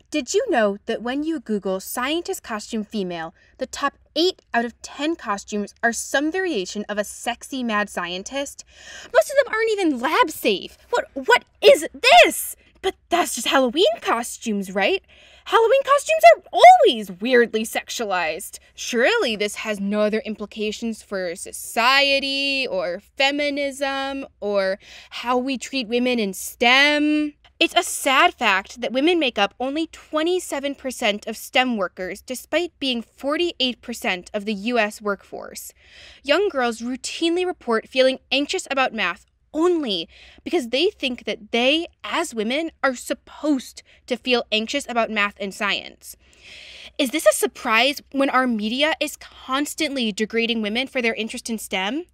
Did you know that when you Google scientist costume female, the top 8 out of 10 costumes are some variation of a sexy mad scientist? Most of them aren't even lab safe. What is this? But that's just Halloween costumes, right? Halloween costumes are always weirdly sexualized. Surely this has no other implications for society or feminism or how we treat women in STEM. It's a sad fact that women make up only 27% of STEM workers, despite being 48% of the U.S. workforce. Young girls routinely report feeling anxious about math only because they think that they, as women, are supposed to feel anxious about math and science. Is this a surprise when our media is constantly degrading women for their interest in STEM?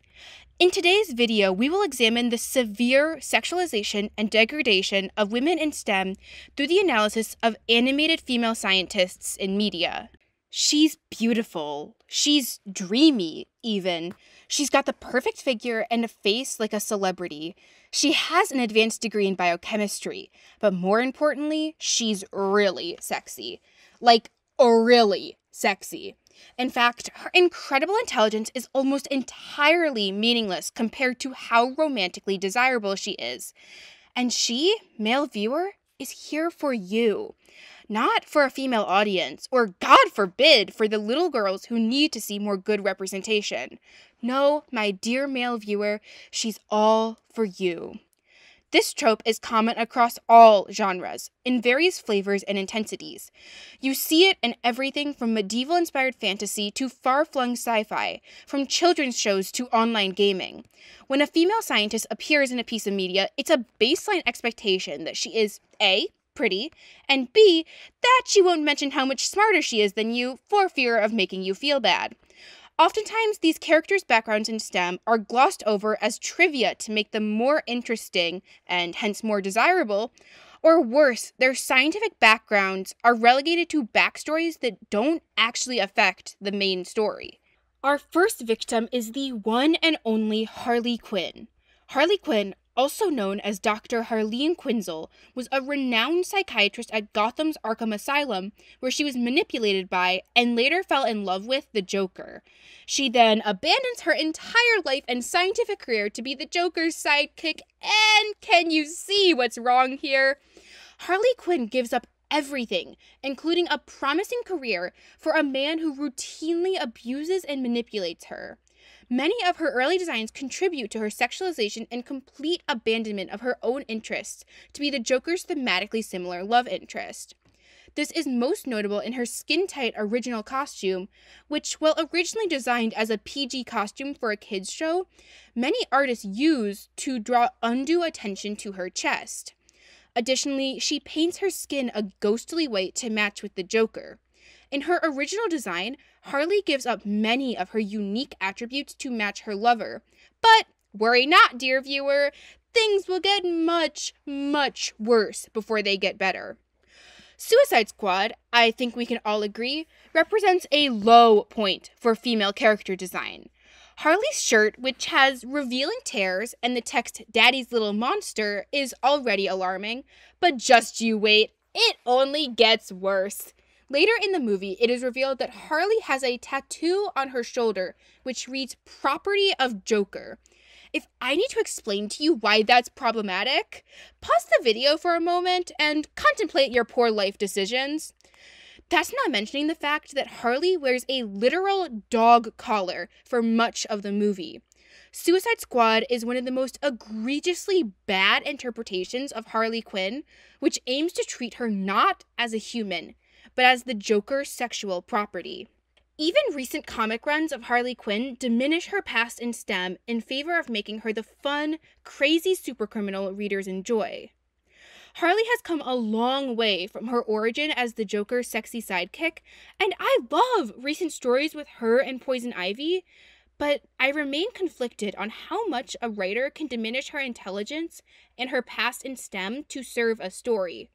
In today's video, we will examine the severe sexualization and degradation of women in STEM through the analysis of animated female scientists in media. She's beautiful. She's dreamy, even. She's got the perfect figure and a face like a celebrity. She has an advanced degree in biochemistry, but more importantly, she's really sexy. Like, really sexy. In fact, her incredible intelligence is almost entirely meaningless compared to how romantically desirable she is. And she, male viewer, is here for you. Not for a female audience, or God forbid, for the little girls who need to see more good representation. No, my dear male viewer, she's all for you. This trope is common across all genres, in various flavors and intensities. You see it in everything from medieval-inspired fantasy to far-flung sci-fi, from children's shows to online gaming. When a female scientist appears in a piece of media, it's a baseline expectation that she is A, pretty, and B, that she won't mention how much smarter she is than you for fear of making you feel bad. Oftentimes, these characters' backgrounds in STEM are glossed over as trivia to make them more interesting and hence more desirable, or worse, their scientific backgrounds are relegated to backstories that don't actually affect the main story. Our first victim is the one and only Harley Quinn. Harley Quinn, also known as Dr. Harleen Quinzel, was a renowned psychiatrist at Gotham's Arkham Asylum, where she was manipulated by and later fell in love with the Joker. She then abandons her entire life and scientific career to be the Joker's sidekick, and can you see what's wrong here? Harley Quinn gives up everything, including a promising career, for a man who routinely abuses and manipulates her. Many of her early designs contribute to her sexualization and complete abandonment of her own interests to be the Joker's thematically similar love interest. This is most notable in her skin-tight original costume, which, while originally designed as a PG costume for a kids' show, many artists use to draw undue attention to her chest. Additionally, she paints her skin a ghostly white to match with the Joker. In her original design, Harley gives up many of her unique attributes to match her lover. But worry not, dear viewer, things will get much, much worse before they get better. Suicide Squad, I think we can all agree, represents a low point for female character design. Harley's shirt, which has revealing tears and the text "Daddy's Little Monster," is already alarming, but just you wait, it only gets worse. Later in the movie, it is revealed that Harley has a tattoo on her shoulder, which reads "Property of Joker." If I need to explain to you why that's problematic, pause the video for a moment and contemplate your poor life decisions. That's not mentioning the fact that Harley wears a literal dog collar for much of the movie. Suicide Squad is one of the most egregiously bad interpretations of Harley Quinn, which aims to treat her not as a human, but as the Joker's sexual property. Even recent comic runs of Harley Quinn diminish her past in STEM in favor of making her the fun, crazy supercriminal readers enjoy. Harley has come a long way from her origin as the Joker's sexy sidekick, and I love recent stories with her and Poison Ivy, but I remain conflicted on how much a writer can diminish her intelligence and her past in STEM to serve a story.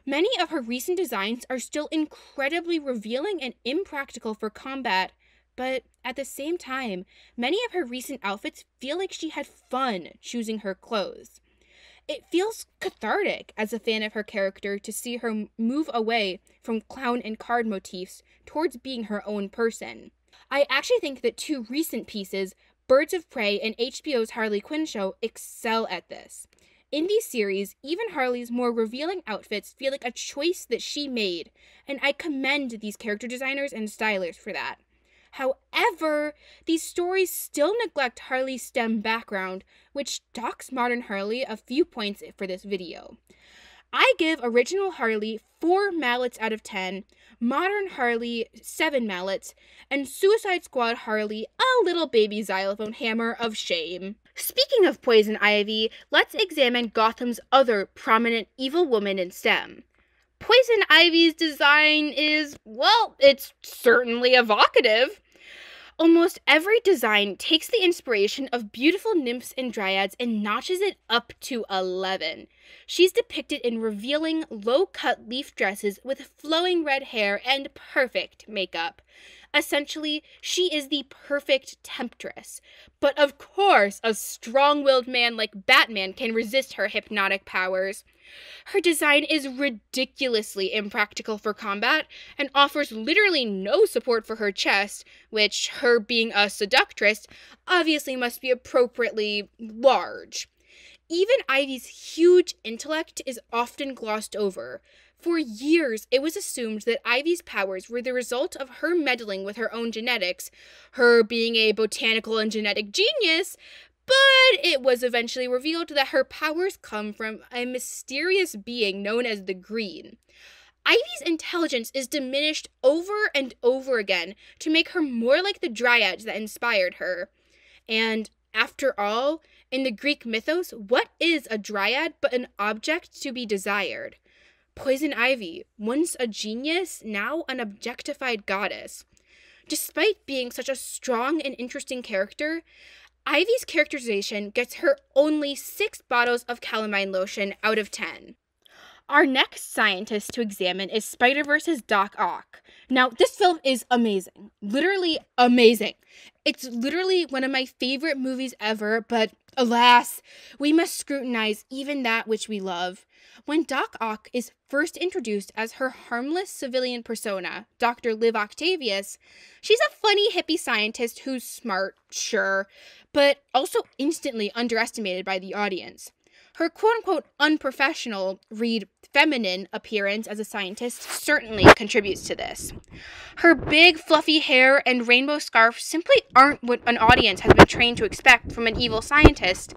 Many of her recent designs are still incredibly revealing and impractical for combat, but at the same time, many of her recent outfits feel like she had fun choosing her clothes. It feels cathartic as a fan of her character to see her move away from clown and card motifs towards being her own person. I actually think that two recent pieces, Birds of Prey and HBO's Harley Quinn show, excel at this. In these series, even Harley's more revealing outfits feel like a choice that she made, and I commend these character designers and stylists for that. However, these stories still neglect Harley's STEM background, which docks modern Harley a few points for this video. I give original Harley 4 mallets out of 10, modern Harley 7 mallets, and Suicide Squad Harley a little baby xylophone hammer of shame. Speaking of Poison Ivy, let's examine Gotham's other prominent evil woman in STEM. Poison Ivy's design is, well, it's certainly evocative. Almost every design takes the inspiration of beautiful nymphs and dryads and notches it up to 11. She's depicted in revealing, low-cut leaf dresses with flowing red hair and perfect makeup. Essentially, she is the perfect temptress. But of course, a strong-willed man like Batman can resist her hypnotic powers. Her design is ridiculously impractical for combat and offers literally no support for her chest, which, her being a seductress, obviously must be appropriately large. Even Ivy's huge intellect is often glossed over. For years, it was assumed that Ivy's powers were the result of her meddling with her own genetics, her being a botanical and genetic genius, but it was eventually revealed that her powers come from a mysterious being known as the Green. Ivy's intelligence is diminished over and over again to make her more like the dryads that inspired her. And after all, in the Greek mythos, what is a dryad but an object to be desired? Poison Ivy, once a genius, now an objectified goddess. Despite being such a strong and interesting character, Ivy's characterization gets her only 6 bottles of calamine lotion out of 10. Our next scientist to examine is Spider-Verse's Doc Ock. Now, this film is amazing. Literally amazing. It's literally one of my favorite movies ever, but alas, we must scrutinize even that which we love. When Doc Ock is first introduced as her harmless civilian persona, Dr. Liv Octavius, she's a funny hippie scientist who's smart, sure, but also instantly underestimated by the audience. Her quote-unquote unprofessional, read feminine appearance as a scientist certainly contributes to this. Her big, fluffy hair and rainbow scarf simply aren't what an audience has been trained to expect from an evil scientist,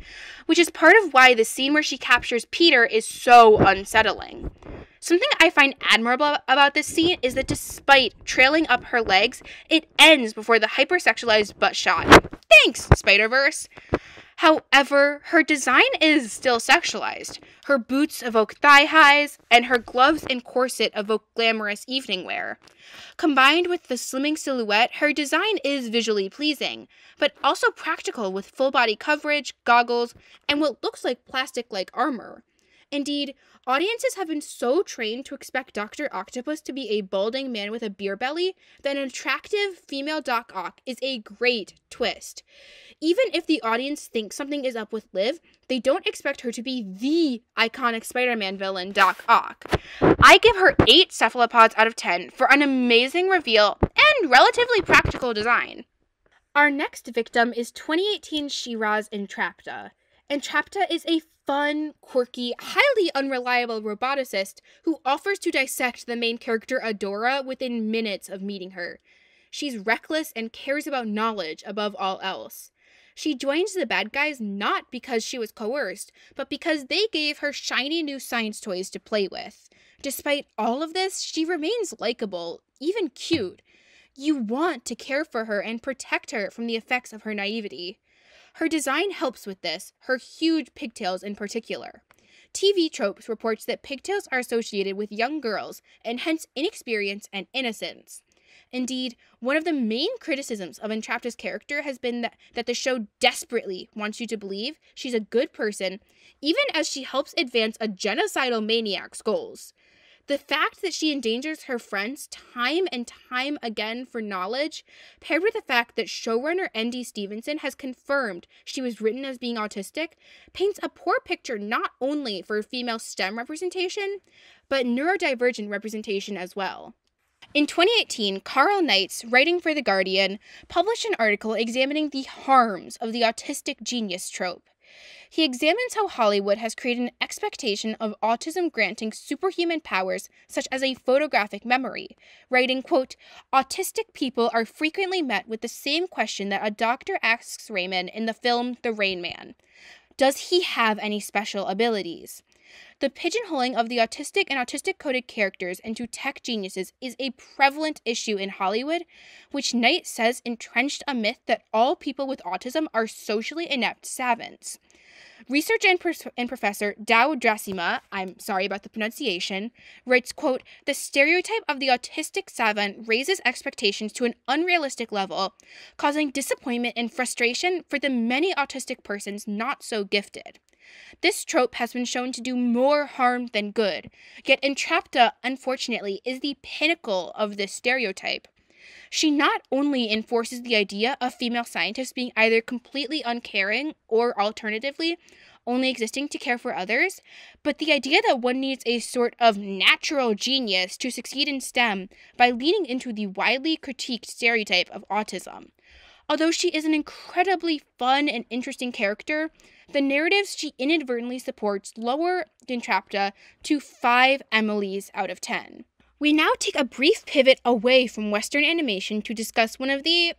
which is part of why the scene where she captures Peter is so unsettling. Something I find admirable about this scene is that despite trailing up her legs, it ends before the hypersexualized butt shot. Thanks, Spider-Verse! However, her design is still sexualized. Her boots evoke thigh highs, and her gloves and corset evoke glamorous evening wear. Combined with the slimming silhouette, her design is visually pleasing, but also practical with full body coverage, goggles, and what looks like plastic-like armor. Indeed, audiences have been so trained to expect Dr. Octopus to be a balding man with a beer belly that an attractive female Doc Ock is a great twist. Even if the audience thinks something is up with Liv, they don't expect her to be the iconic Spider-Man villain, Doc Ock. I give her 8 cephalopods out of 10 for an amazing reveal and relatively practical design. Our next victim is 2018 Shirra's Entrapta. Entrapta is a fun, quirky, highly unreliable roboticist who offers to dissect the main character Adora within minutes of meeting her. She's reckless and cares about knowledge above all else. She joins the bad guys not because she was coerced, but because they gave her shiny new science toys to play with. Despite all of this, she remains likable, even cute. You want to care for her and protect her from the effects of her naivety. Her design helps with this, her huge pigtails in particular. TV Tropes reports that pigtails are associated with young girls, and hence inexperience and innocence. Indeed, one of the main criticisms of Entrapta's character has been that the show desperately wants you to believe she's a good person, even as she helps advance a genocidal maniac's goals. The fact that she endangers her friends time and time again for knowledge, paired with the fact that showrunner N.D. Stevenson has confirmed she was written as being autistic, paints a poor picture not only for female STEM representation, but neurodivergent representation as well. In 2018, Carl Knights, writing for The Guardian, published an article examining the harms of the autistic genius trope. He examines how Hollywood has created an expectation of autism granting superhuman powers such as a photographic memory, writing, quote, "Autistic people are frequently met with the same question that a doctor asks Raymond in the film The Rain Man. Does he have any special abilities?" The pigeonholing of the autistic and autistic-coded characters into tech geniuses is a prevalent issue in Hollywood, which Knight says entrenched a myth that all people with autism are socially inept savants. Researcher and Professor Dow Drasima, I'm sorry about the pronunciation, writes, quote, "The stereotype of the autistic savant raises expectations to an unrealistic level, causing disappointment and frustration for the many autistic persons not so gifted. This trope has been shown to do more harm than good, yet Entrapta, unfortunately, is the pinnacle of this stereotype. She not only enforces the idea of female scientists being either completely uncaring or, alternatively, only existing to care for others, but the idea that one needs a sort of natural genius to succeed in STEM by leaning into the widely critiqued stereotype of autism. Although she is an incredibly fun and interesting character, the narratives she inadvertently supports lower Entrapta to 5 Emilys out of 10. We now take a brief pivot away from Western animation to discuss one of the,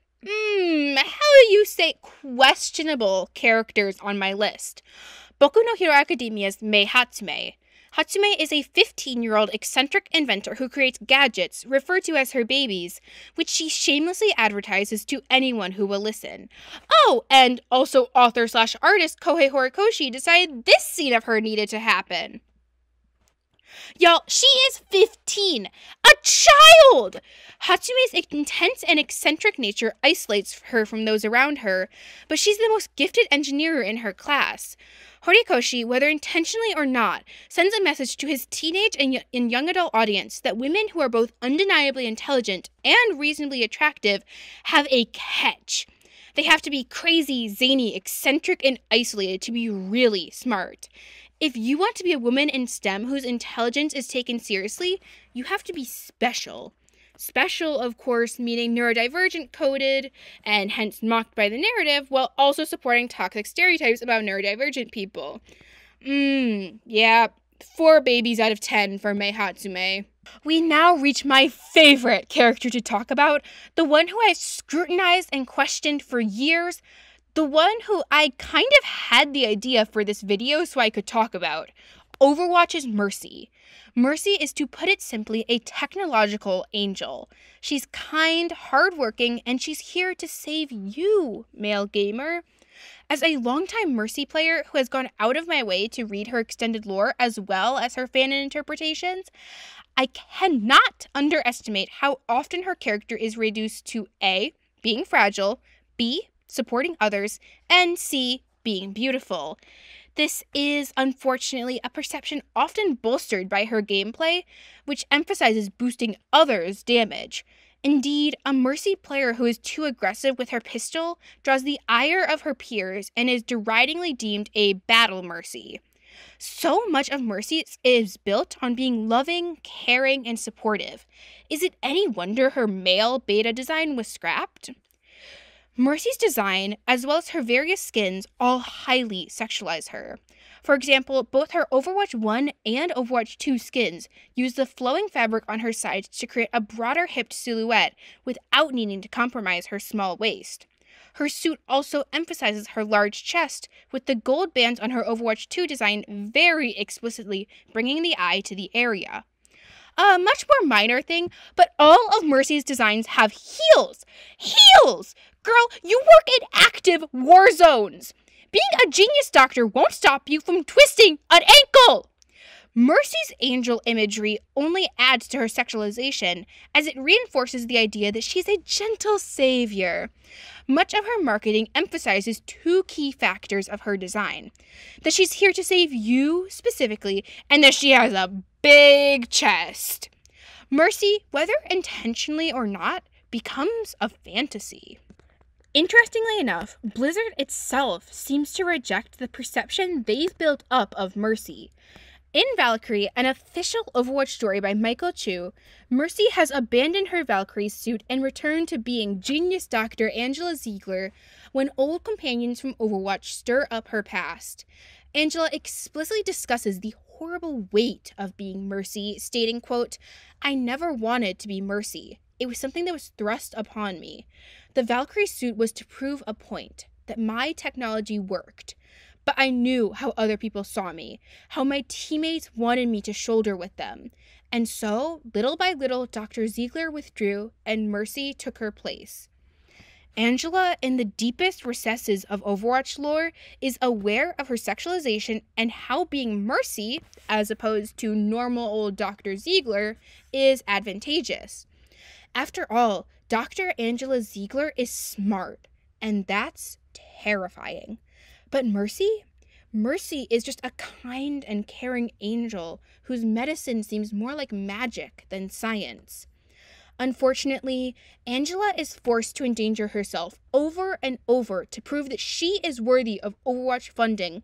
questionable characters on my list. Boku no Hero Academia's Mei Hatsume. Hatsume is a 15-year-old eccentric inventor who creates gadgets, referred to as her babies, which she shamelessly advertises to anyone who will listen. Oh, and also author/artist Kohei Horikoshi decided this scene of her needed to happen. Y'all, she is 15! A child! Hatsume's intense and eccentric nature isolates her from those around her, but she's the most gifted engineer in her class. Horikoshi, whether intentionally or not, sends a message to his teenage and young adult audience that women who are both undeniably intelligent and reasonably attractive have a catch. They have to be crazy, zany, eccentric, and isolated to be really smart. If you want to be a woman in STEM whose intelligence is taken seriously, you have to be special. Special, of course, meaning neurodivergent coded, and hence mocked by the narrative, while also supporting toxic stereotypes about neurodivergent people. Yeah, 4 babies out of 10 for Mei Hatsume. We now reach my favorite character to talk about, the one who I've scrutinized and questioned for years, the one who I kind of had the idea for this video so I could talk about. Overwatch's Mercy. Mercy is, to put it simply, a technological angel. She's kind, hardworking, and she's here to save you, male gamer. As a longtime Mercy player who has gone out of my way to read her extended lore as well as her fan interpretations, I cannot underestimate how often her character is reduced to A, being fragile, B, supporting others, and C, being beautiful. This is, unfortunately, a perception often bolstered by her gameplay, which emphasizes boosting others' damage. Indeed, a Mercy player who is too aggressive with her pistol draws the ire of her peers and is deridingly deemed a battle Mercy. So much of Mercy is built on being loving, caring, and supportive. Is it any wonder her male beta design was scrapped? Mercy's design, as well as her various skins, all highly sexualize her. For example, both her Overwatch 1 and Overwatch 2 skins use the flowing fabric on her sides to create a broader hipped silhouette without needing to compromise her small waist. Her suit also emphasizes her large chest, with the gold bands on her Overwatch 2 design very explicitly bringing the eye to the area. A much more minor thing, but all of Mercy's designs have heels! Heels! Girl, you work in active war zones! Being a genius doctor won't stop you from twisting an ankle! Mercy's angel imagery only adds to her sexualization, as it reinforces the idea that she's a gentle savior. Much of her marketing emphasizes 2 key factors of her design: that she's here to save you specifically, and that she has a big chest. Mercy, whether intentionally or not, becomes a fantasy. Interestingly enough, Blizzard itself seems to reject the perception they've built up of Mercy. In Valkyrie, an official Overwatch story by Michael Chu, Mercy has abandoned her Valkyrie suit and returned to being genius doctor Angela Ziegler when old companions from Overwatch stir up her past. Angela explicitly discusses the horrible weight of being Mercy, stating, quote, "I never wanted to be Mercy. It was something that was thrust upon me. The Valkyrie suit was to prove a point, that my technology worked. But I knew how other people saw me, how my teammates wanted me to shoulder with them. And so, little by little, Dr. Ziegler withdrew and Mercy took her place." Angela, in the deepest recesses of Overwatch lore, is aware of her sexualization and how being Mercy, as opposed to normal old Dr. Ziegler, is advantageous. After all, Dr. Angela Ziegler is smart, and that's terrifying. But Mercy? Mercy is just a kind and caring angel whose medicine seems more like magic than science. Unfortunately, Angela is forced to endanger herself over and over to prove that she is worthy of Overwatch funding,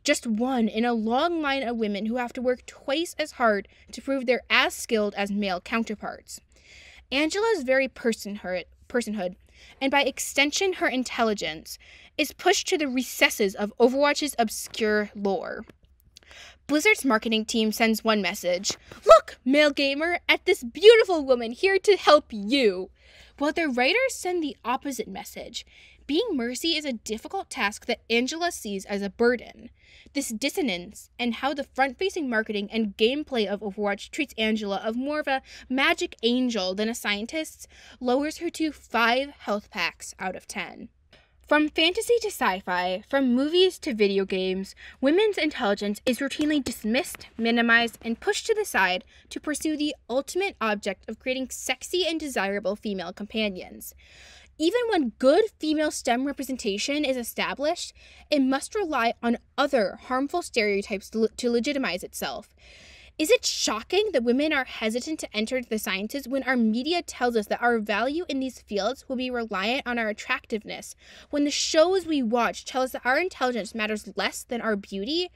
just one in a long line of women who have to work twice as hard to prove they're as skilled as male counterparts. Angela's very personhood, and by extension her intelligence, is pushed to the recesses of Overwatch's obscure lore. Blizzard's marketing team sends one message: "Look, male gamer, at this beautiful woman here to help you," while their writers send the opposite message. Being Mercy is a difficult task that Angela sees as a burden. This dissonance, and how the front-facing marketing and gameplay of Overwatch treats Angela of more of a magic angel than a scientist, lowers her to 5 health packs out of 10. From fantasy to sci-fi, from movies to video games, women's intelligence is routinely dismissed, minimized, and pushed to the side to pursue the ultimate object of creating sexy and desirable female companions. Even when good female STEM representation is established, it must rely on other harmful stereotypes to legitimize itself. Is it shocking that women are hesitant to enter the sciences when our media tells us that our value in these fields will be reliant on our attractiveness, when the shows we watch tell us that our intelligence matters less than our beauty?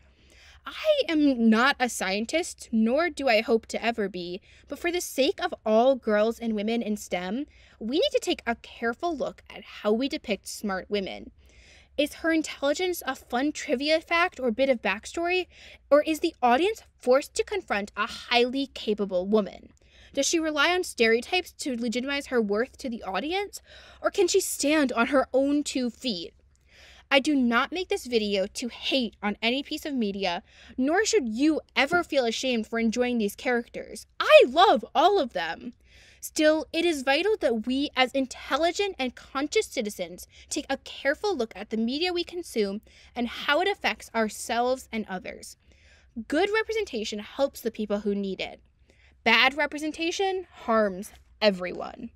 I am not a scientist, nor do I hope to ever be, but for the sake of all girls and women in STEM, we need to take a careful look at how we depict smart women. Is her intelligence a fun trivia fact or bit of backstory, or is the audience forced to confront a highly capable woman? Does she rely on stereotypes to legitimize her worth to the audience, or can she stand on her own 2 feet? I do not make this video to hate on any piece of media, nor should you ever feel ashamed for enjoying these characters. I love all of them. Still, it is vital that we, as intelligent and conscious citizens, take a careful look at the media we consume and how it affects ourselves and others. Good representation helps the people who need it. Bad representation harms everyone.